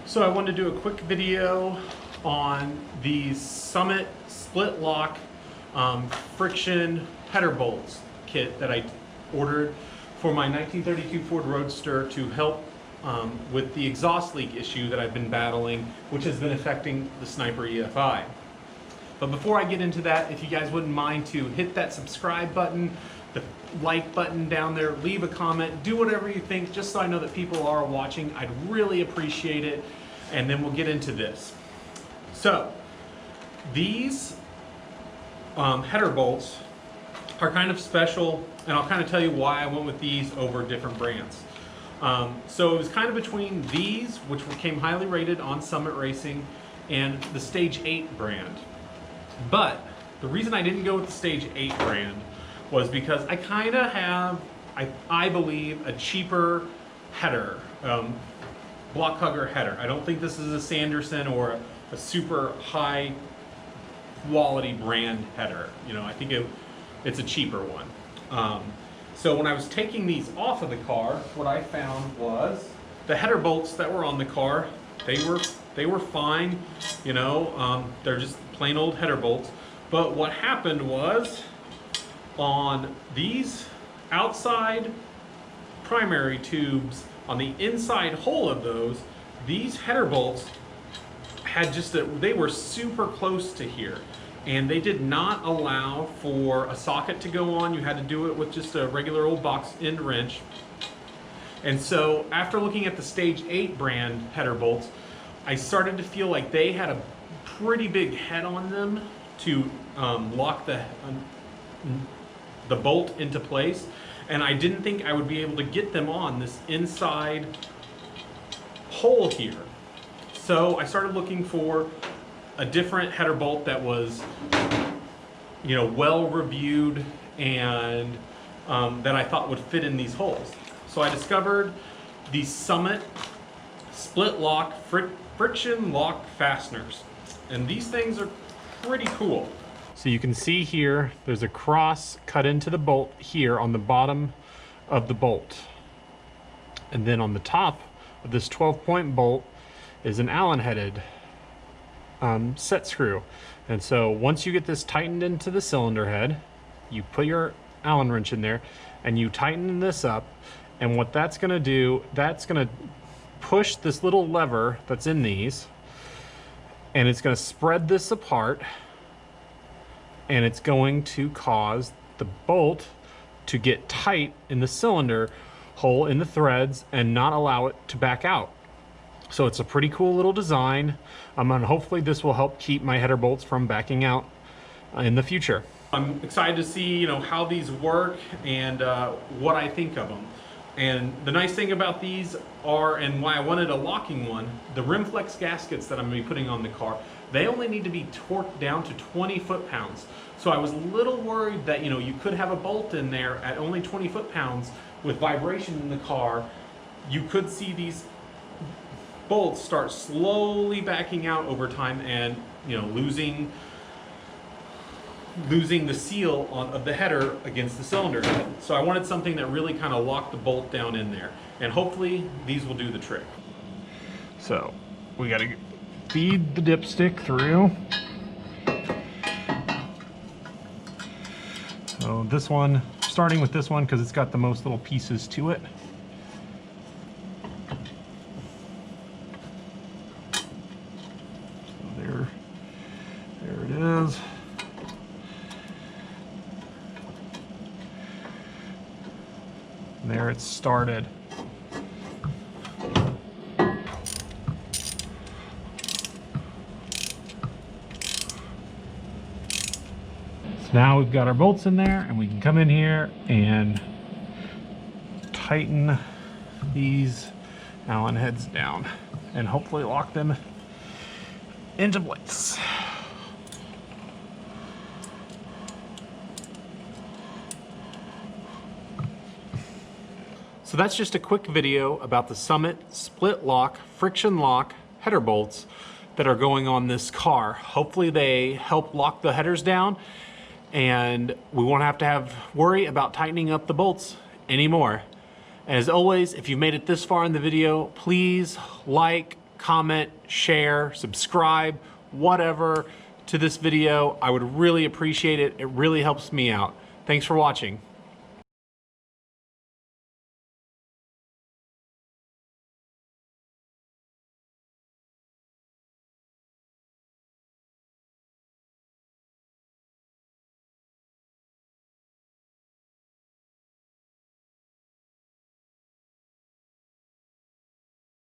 So I wanted to do a quick video on the Summit split lock friction header bolts kit that I ordered for my 1932 Ford Roadster to help with the exhaust leak issue that I've been battling, which has been affecting the Sniper EFI. But before I get into that, if you guys wouldn't mind to hit that subscribe button, the like button down there, leave a comment, do whatever you think, just so I know that people are watching. I'd really appreciate it. And then we'll get into this. So these header bolts are kind of special, and I'll kind of tell you why I went with these over different brands. So it was kind of between these, which came highly rated on Summit Racing, and the Stage 8 brand. But the reason I didn't go with the Stage 8 brand was because I kind of have, I believe, a cheaper header, block hugger header. I don't think this is a Sanderson or a super high quality brand header. You know, I think it's a cheaper one. So when I was taking these off of the car, what I found was the header bolts that were on the car, they were fine. You know, they're just plain old header bolts. But what happened was, on these outside primary tubes, on the inside hole of those, these header bolts had they were super close to here, and they did not allow for a socket to go on. You had to do it with just a regular old box end wrench. And so after looking at the Stage 8 brand header bolts, I started to feel like they had a pretty big head on them to lock the bolt into place, and I didn't think I would be able to get them on this inside hole here. So I started looking for a different header bolt that was, you know, well reviewed and that I thought would fit in these holes. So I discovered the Summit split lock friction lock fasteners, and these things are pretty cool. So you can see here, there's a cross cut into the bolt here on the bottom of the bolt. And then on the top of this 12-point bolt is an Allen headed set screw. And so once you get this tightened into the cylinder head, you put your Allen wrench in there and you tighten this up. And what that's gonna do, that's gonna push this little lever that's in these, and it's gonna spread this apart, and it's going to cause the bolt to get tight in the cylinder hole in the threads and not allow it to back out. So it's a pretty cool little design, and hopefully this will help keep my header bolts from backing out in the future. I'm excited to see, you know, how these work and what I think of them. And the nice thing about these are, and why I wanted a locking one, the rim flex gaskets that I'm gonna be putting on the car, they only need to be torqued down to 20 foot-pounds. So I was a little worried that, you know, you could have a bolt in there at only 20 foot-pounds with vibration in the car. You could see these bolts start slowly backing out over time and, you know, losing the seal of the header against the cylinder head. So I wanted something that really kind of locked the bolt down in there, and hopefully these will do the trick. So we got to feed the dipstick through. So this one, starting with this one because it's got the most little pieces to it. So there it is. There it started. So now we've got our bolts in there, and we can come in here and tighten these Allen heads down and hopefully lock them into place. So that's just a quick video about the Summit split lock friction lock header bolts that are going on this car. Hopefully they help lock the headers down, and we won't have to worry about tightening up the bolts anymore. As always, if you've made it this far in the video, please like, comment, share, subscribe, whatever to this video. I would really appreciate it. It really helps me out. Thanks for watching.